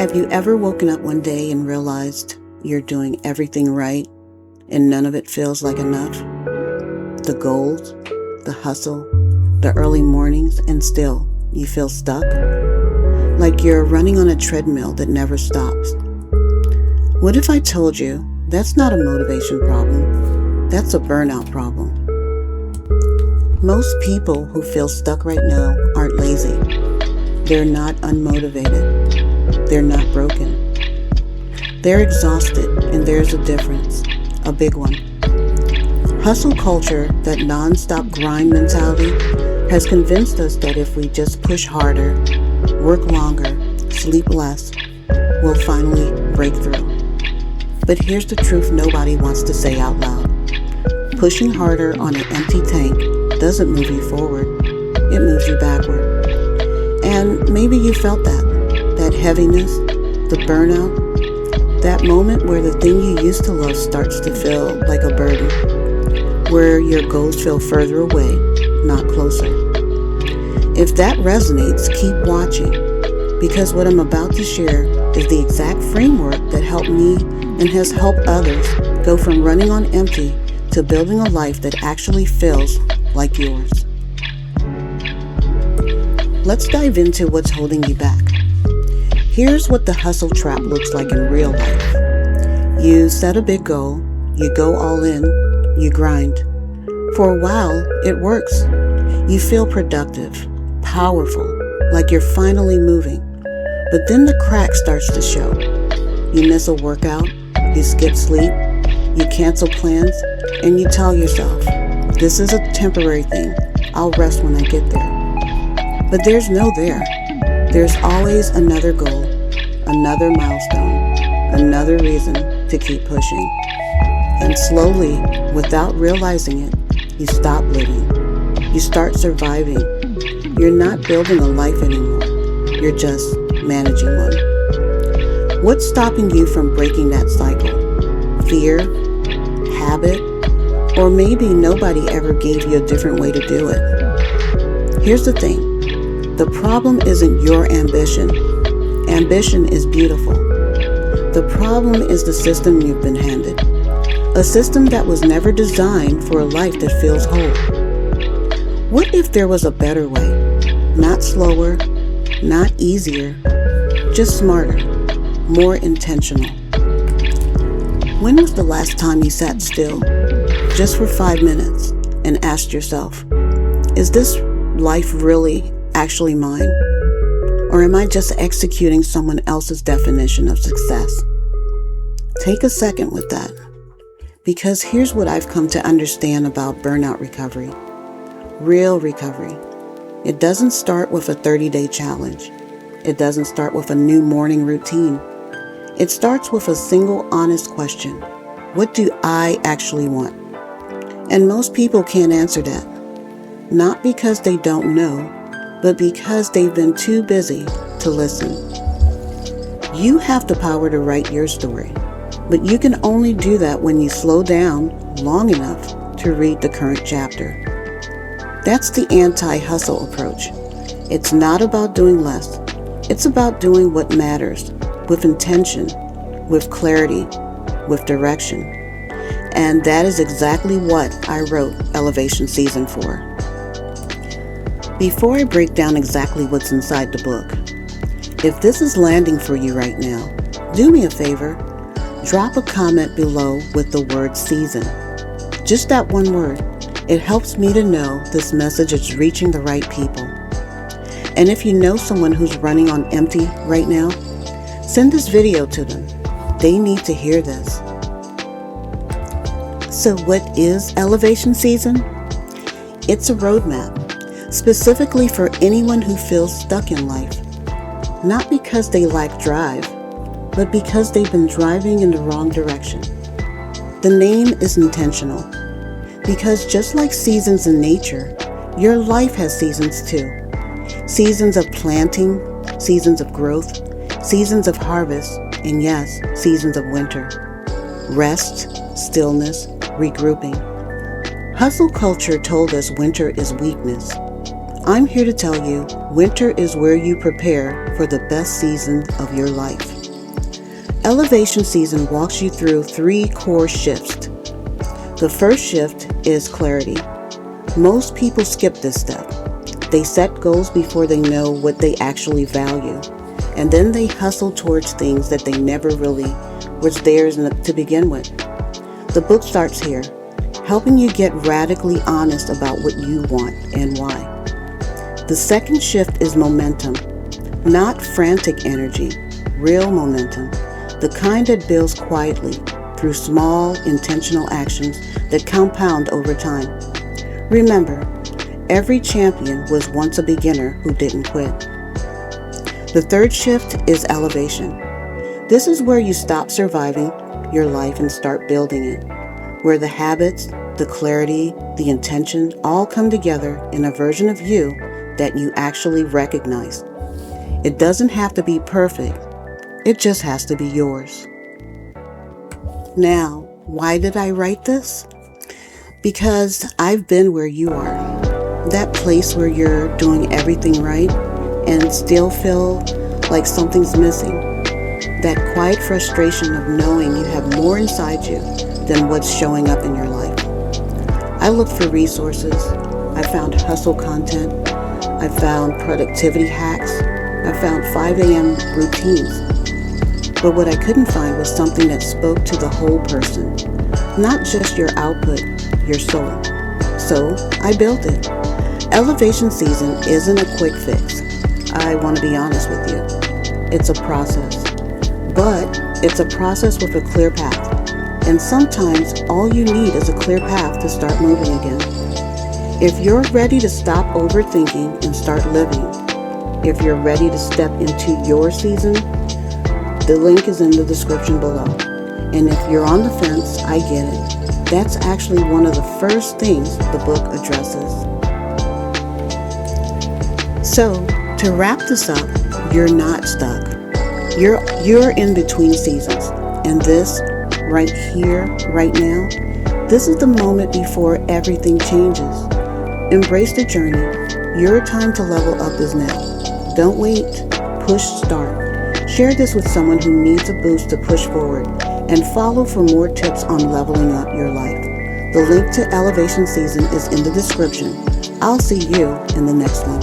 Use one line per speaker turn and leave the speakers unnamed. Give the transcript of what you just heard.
Have you ever woken up one day and realized you're doing everything right and none of it feels like enough? The goals, the hustle, the early mornings, and still you feel stuck? Like you're running on a treadmill that never stops. What if I told you that's not a motivation problem, that's a burnout problem? Most people who feel stuck right now aren't lazy. They're not unmotivated. They're not broken. They're exhausted, and there's a difference, a big one. Hustle culture, that non-stop grind mentality, has convinced us that if we just push harder, work longer, sleep less, we'll finally break through. But here's the truth nobody wants to say out loud. Pushing harder on an empty tank doesn't move you forward, it moves you backward. And maybe you felt that heaviness, the burnout, that moment where the thing you used to love starts to feel like a burden, where your goals feel further away, not closer. If that resonates, keep watching, because what I'm about to share is the exact framework that helped me and has helped others go from running on empty to building a life that actually feels like yours. Let's dive into what's holding you back. Here's what the hustle trap looks like in real life. You set a big goal, you go all in, you grind. For a while, it works. You feel productive, powerful, like you're finally moving. But then the crack starts to show. You miss a workout, you skip sleep, you cancel plans, and you tell yourself, this is a temporary thing, I'll rest when I get there. But there's no there. There's always another goal, another milestone, another reason to keep pushing. And slowly, without realizing it, you stop living. You start surviving. You're not building a life anymore. You're just managing one. What's stopping you from breaking that cycle? Fear? Habit? Or maybe nobody ever gave you a different way to do it. Here's the thing. The problem isn't your ambition. Ambition is beautiful. The problem is the system you've been handed. A system that was never designed for a life that feels whole. What if there was a better way? Not slower, not easier, just smarter, more intentional. When was the last time you sat still, just for 5 minutes, and asked yourself, is this life really actually mine? Or am I just executing someone else's definition of success? Take a second with that, because here's what I've come to understand about burnout recovery. Real recovery. It doesn't start with a 30-day challenge. It doesn't start with a new morning routine. It starts with a single honest question. What do I actually want? And most people can't answer that. Not because they don't know, but because they've been too busy to listen. You have the power to write your story, but you can only do that when you slow down long enough to read the current chapter. That's the anti-hustle approach. It's not about doing less. It's about doing what matters, with intention, with clarity, with direction. And that is exactly what I wrote Elevation Season for. Before I break down exactly what's inside the book, if this is landing for you right now, do me a favor, drop a comment below with the word season. Just that one word. It helps me to know this message is reaching the right people. And if you know someone who's running on empty right now, send this video to them. They need to hear this. So what is Elevation Season? It's a roadmap. Specifically for anyone who feels stuck in life, not because they lack drive, but because they've been driving in the wrong direction. The name is intentional, because just like seasons in nature, your life has seasons too. Seasons of planting, seasons of growth, seasons of harvest, and yes, seasons of winter. Rest, stillness, regrouping. Hustle culture told us winter is weakness. I'm here to tell you, winter is where you prepare for the best season of your life. Elevation season walks you through 3 core shifts. The first shift is clarity. Most people skip this step. They set goals before they know what they actually value, and then they hustle towards things that they never really was theirs to begin with. The book starts here, helping you get radically honest about what you want and why. The second shift is momentum, not frantic energy, real momentum, the kind that builds quietly through small, intentional actions that compound over time. Remember, every champion was once a beginner who didn't quit. The third shift is elevation. This is where you stop surviving your life and start building it, where the habits, the clarity, the intention all come together in a version of you that you actually recognize. It doesn't have to be perfect. It just has to be yours. Now, why did I write this? Because I've been where you are. That place where you're doing everything right and still feel like something's missing. That quiet frustration of knowing you have more inside you than what's showing up in your life. I looked for resources. I found hustle content. I found productivity hacks. I found 5 a.m. routines. But what I couldn't find was something that spoke to the whole person, not just your output, your soul. So I built it. Elevation season isn't a quick fix. I want to be honest with you. It's a process. But it's a process with a clear path. And sometimes all you need is a clear path to start moving again. If you're ready to stop overthinking and start living, if you're ready to step into your season, the link is in the description below. And if you're on the fence, I get it. That's actually one of the first things the book addresses. So, to wrap this up, you're not stuck. You're in between seasons. And this, right here, right now, this is the moment before everything changes. Embrace the journey. Your time to level up is now. Don't wait. Push start. Share this with someone who needs a boost to push forward, and follow for more tips on leveling up your life. The link to Elevation Season is in the description. I'll see you in the next one.